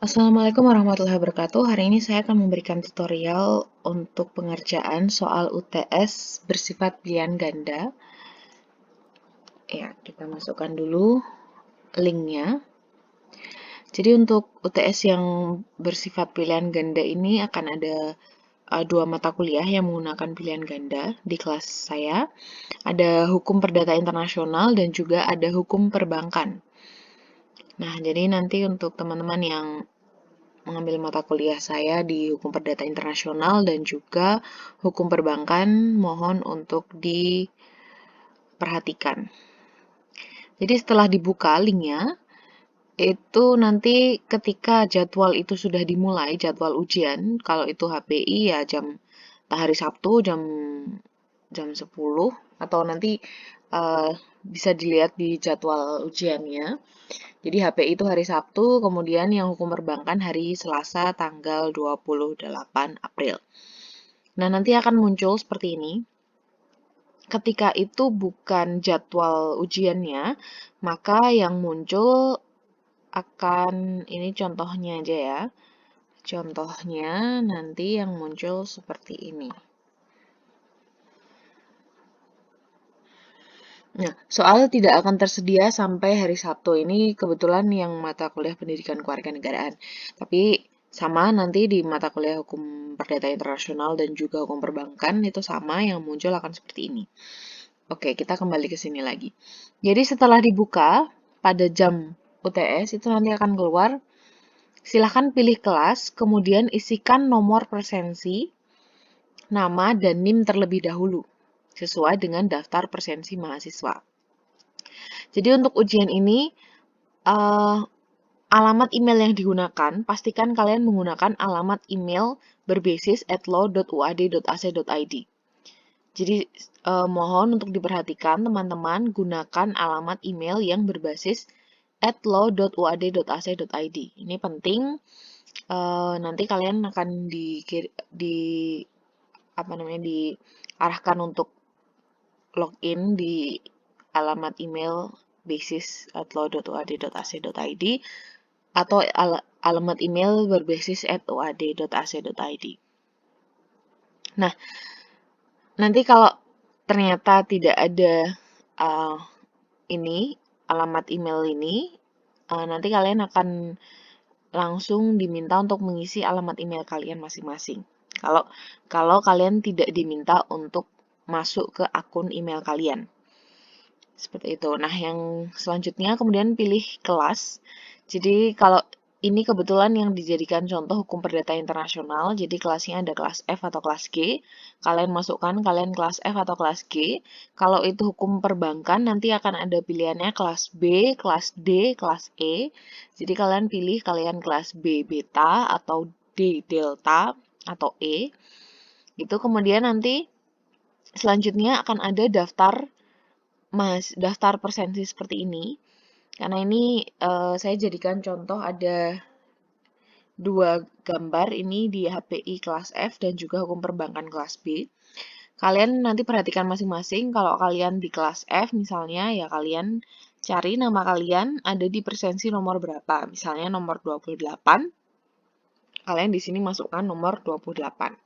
Assalamualaikum warahmatullahi wabarakatuh. Hari ini saya akan memberikan tutorial untuk pengerjaan soal UTS bersifat pilihan ganda. Ya, kita masukkan dulu linknya. Jadi untuk UTS yang bersifat pilihan ganda ini akan ada dua mata kuliah yang menggunakan pilihan ganda di kelas saya. Ada hukum perdata internasional dan juga ada hukum perbankan. Nah, jadi nanti untuk teman-teman yang mengambil mata kuliah saya di hukum perdata internasional dan juga hukum perbankan, mohon untuk diperhatikan. Jadi setelah dibuka linknya, itu nanti ketika jadwal itu sudah dimulai, jadwal ujian, kalau itu HPI ya hari Sabtu jam 10 atau nanti bisa dilihat di jadwal ujiannya. Jadi HPI itu hari Sabtu, kemudian yang hukum perbankan hari Selasa tanggal 28 April. Nah, nanti akan muncul seperti ini. Ketika itu bukan jadwal ujiannya, maka yang muncul akan, ini contohnya aja ya. Contohnya nanti yang muncul seperti ini. Nah, soal tidak akan tersedia sampai hari Sabtu ini kebetulan yang mata kuliah pendidikan kewarganegaraan. Tapi sama nanti di mata kuliah hukum perdata internasional dan juga hukum perbankan itu sama yang muncul akan seperti ini. Oke, kita kembali ke sini lagi. Jadi setelah dibuka pada jam UTS itu nanti akan keluar. Silahkan pilih kelas, kemudian isikan nomor presensi, nama, dan NIM terlebih dahulu sesuai dengan daftar presensi mahasiswa. Jadi untuk ujian ini, alamat email yang digunakan, pastikan kalian menggunakan alamat email berbasis @law.uad.ac.id. Jadi mohon untuk diperhatikan teman-teman gunakan alamat email yang berbasis @law.uad.ac.id. Ini penting. Nanti kalian akan diarahkan untuk login di alamat email basis@law.uad.ac.id atau alamat email berbasis @uad.ac.id. Nah, nanti kalau ternyata tidak ada alamat email ini, nanti kalian akan langsung diminta untuk mengisi alamat email kalian masing-masing. Kalau kalian tidak diminta untuk masuk ke akun email kalian. Seperti itu. Nah, yang selanjutnya kemudian pilih kelas. Jadi kalau ini kebetulan yang dijadikan contoh hukum perdata internasional, jadi kelasnya ada kelas F atau kelas G. Kalian masukkan kalian kelas F atau kelas G. Kalau itu hukum perbankan, nanti akan ada pilihannya kelas B, kelas D, kelas E. Jadi kalian pilih kalian kelas B beta atau D delta atau E. Gitu. Kemudian nanti selanjutnya akan ada daftar presensi seperti ini. Karena ini saya jadikan contoh ada dua gambar ini di HPI kelas F dan juga hukum perbankan kelas B. Kalian nanti perhatikan masing-masing, kalau kalian di kelas F misalnya, ya kalian cari nama kalian ada di presensi nomor berapa. Misalnya nomor 28, kalian di sini masukkan nomor 28.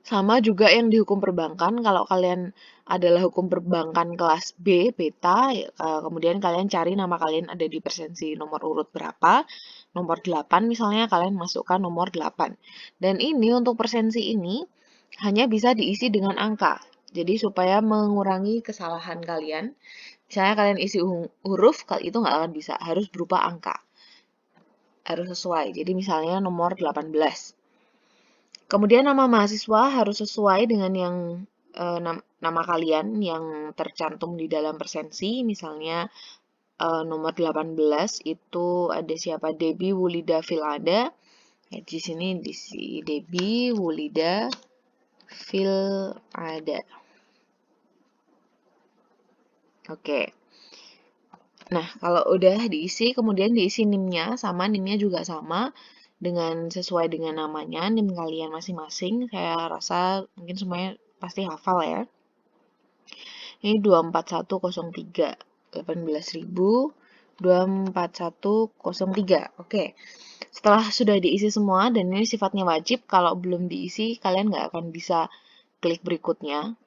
Sama juga yang di hukum perbankan, kalau kalian adalah hukum perbankan kelas B, beta, kemudian kalian cari nama kalian ada di presensi nomor urut berapa, nomor 8 misalnya kalian masukkan nomor 8. Dan ini untuk presensi ini hanya bisa diisi dengan angka. Jadi supaya mengurangi kesalahan kalian, misalnya kalian isi huruf, itu nggak akan bisa, harus berupa angka. Harus sesuai, jadi misalnya nomor 18. Kemudian nama mahasiswa harus sesuai dengan yang nama kalian yang tercantum di dalam presensi. Misalnya nomor 18 itu ada siapa? Debbie Wulida Filada. Ya, di sini diisi Debbie Wulida Filada. Oke. Nah, kalau udah diisi, kemudian diisi NIM-nya, sama NIM-nya juga sama. Sesuai dengan namanya, NIM kalian masing-masing. Saya rasa mungkin semuanya pasti hafal ya. Ini 24103, 18.000, 24103. Oke. Setelah sudah diisi semua, dan ini sifatnya wajib, kalau belum diisi, kalian nggak akan bisa klik berikutnya.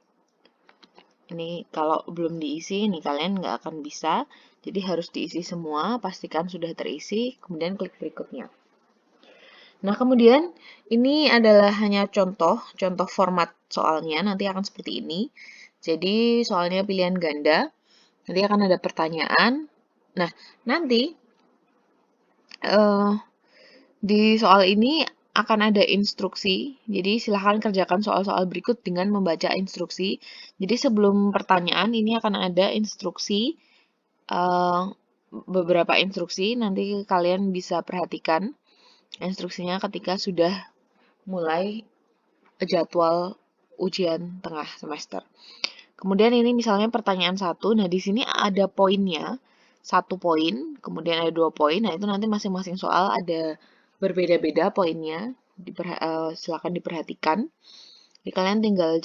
Ini kalau belum diisi, ini kalian nggak akan bisa. Jadi harus diisi semua, pastikan sudah terisi, kemudian klik berikutnya. Nah, kemudian ini adalah hanya contoh format soalnya, nanti akan seperti ini. Jadi, soalnya pilihan ganda, nanti akan ada pertanyaan. Nah, nanti di soal ini akan ada instruksi, jadi silahkan kerjakan soal-soal berikut dengan membaca instruksi. Jadi sebelum pertanyaan ini akan ada instruksi, beberapa instruksi, nanti kalian bisa perhatikan instruksinya ketika sudah mulai jadwal ujian tengah semester. Kemudian ini misalnya pertanyaan 1, nah di sini ada poinnya, 1 poin, kemudian ada 2 poin, nah itu nanti masing-masing soal ada berbeda-beda poinnya, silakan diperhatikan. Jadi kalian tinggal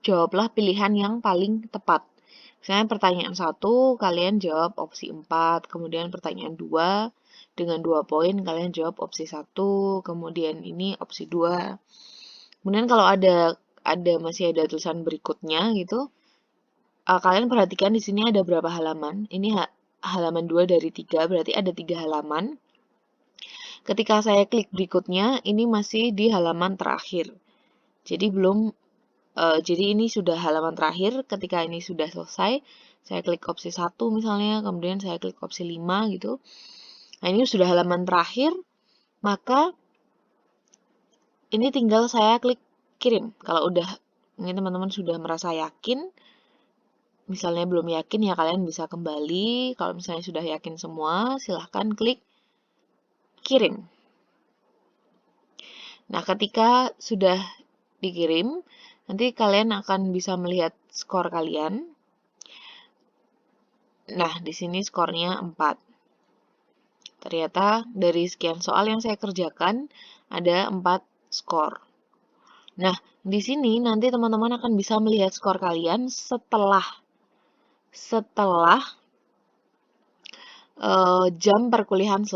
jawablah pilihan yang paling tepat. Misalnya pertanyaan 1, kalian jawab opsi 4, kemudian pertanyaan 2, dengan 2 poin kalian jawab opsi 1, kemudian ini opsi 2. Kemudian kalau masih ada tulisan berikutnya gitu, kalian perhatikan di sini ada berapa halaman. Ini halaman 2 dari 3, berarti ada 3 halaman. Ketika saya klik berikutnya, ini masih di halaman terakhir. Jadi jadi ini sudah halaman terakhir. Ketika ini sudah selesai, saya klik opsi 1 misalnya, kemudian saya klik opsi 5 gitu. Nah, ini sudah halaman terakhir, maka ini tinggal saya klik kirim. Kalau ini teman-teman sudah merasa yakin, misalnya belum yakin ya kalian bisa kembali. Kalau misalnya sudah yakin semua, silahkan klik kirim. Nah, ketika sudah dikirim, nanti kalian akan bisa melihat skor kalian. Nah, di sini skornya 4. Ternyata dari sekian soal yang saya kerjakan, ada 4 skor. Nah, di sini nanti teman-teman akan bisa melihat skor kalian setelah jam perkuliahan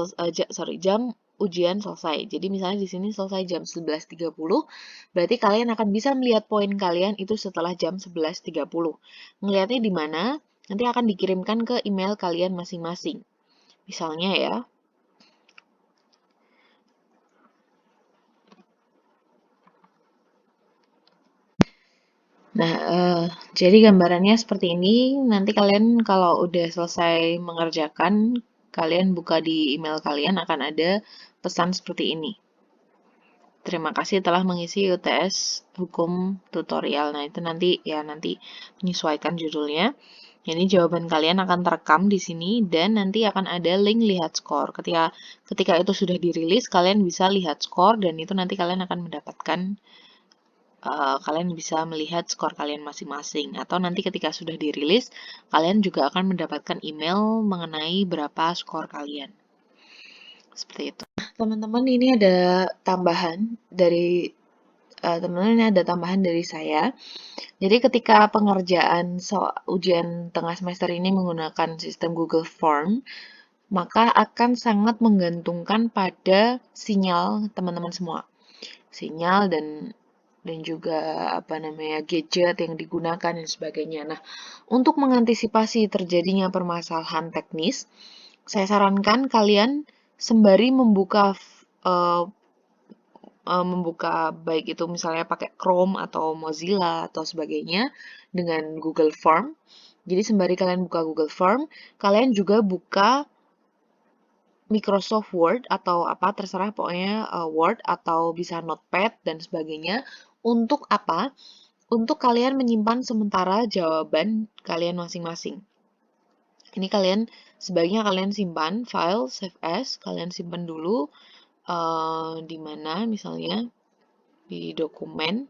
jam ujian selesai. Jadi misalnya di sini selesai jam 11.30, berarti kalian akan bisa melihat poin kalian itu setelah jam 11.30. Ngelihatnya di mana? Nanti akan dikirimkan ke email kalian masing-masing. Misalnya ya. Nah, jadi gambarannya seperti ini. Nanti kalian kalau udah selesai mengerjakan, kalian buka di email kalian akan ada pesan seperti ini. Terima kasih telah mengisi UTS Hukum Tutorial. Nah, itu nanti menyesuaikan judulnya. Jadi jawaban kalian akan terekam di sini dan nanti akan ada link lihat skor. Ketika itu sudah dirilis, kalian bisa lihat skor dan itu nanti kalian akan mendapatkan kalian bisa melihat skor kalian masing-masing. Atau nanti ketika sudah dirilis, kalian juga akan mendapatkan email mengenai berapa skor kalian. Seperti itu. Teman-teman, ini ada tambahan dari saya. Jadi ketika pengerjaan ujian tengah semester ini menggunakan sistem Google Form, maka akan sangat menggantungkan pada sinyal teman-teman semua. Sinyal dan juga gadget yang digunakan dan sebagainya. Nah, untuk mengantisipasi terjadinya permasalahan teknis, saya sarankan kalian sembari membuka baik itu misalnya pakai Chrome atau Mozilla atau sebagainya dengan Google Form. Jadi sembari kalian buka Google Form, kalian juga buka Microsoft Word atau apa terserah pokoknya Word atau bisa Notepad dan sebagainya. Untuk apa? Untuk kalian menyimpan sementara jawaban kalian masing-masing. Ini sebaiknya kalian simpan file save as, kalian simpan dulu di mana misalnya di dokumen.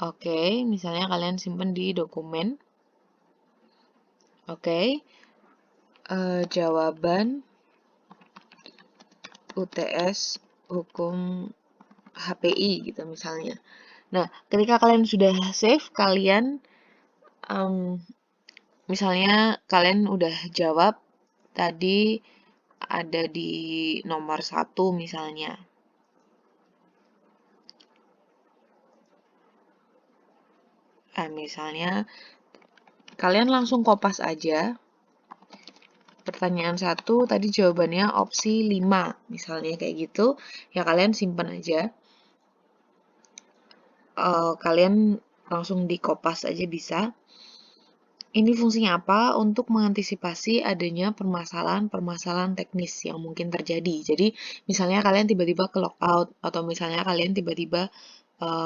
Oke, misalnya kalian simpan di dokumen. Oke, jawaban UTS Hukum HPI gitu misalnya. Nah, ketika kalian sudah save, kalian misalnya kalian udah jawab tadi ada di nomor 1 misalnya. Nah, misalnya kalian langsung kopas aja. Pertanyaan 1 tadi jawabannya opsi 5, misalnya kayak gitu. Ya kalian simpan aja. Kalian langsung di kopas aja bisa. Ini fungsinya apa? Untuk mengantisipasi adanya permasalahan-permasalahan teknis yang mungkin terjadi. Jadi, misalnya kalian tiba-tiba ke lockout, atau misalnya kalian tiba-tiba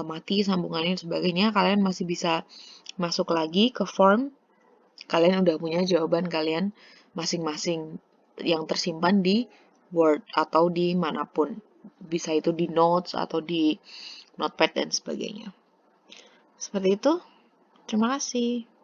mati sambungannya dan sebagainya, kalian masih bisa masuk lagi ke form. Kalian udah punya jawaban kalian masing-masing yang tersimpan di Word atau di manapun. Bisa itu di notes atau di notepad dan sebagainya. Seperti itu. Terima kasih.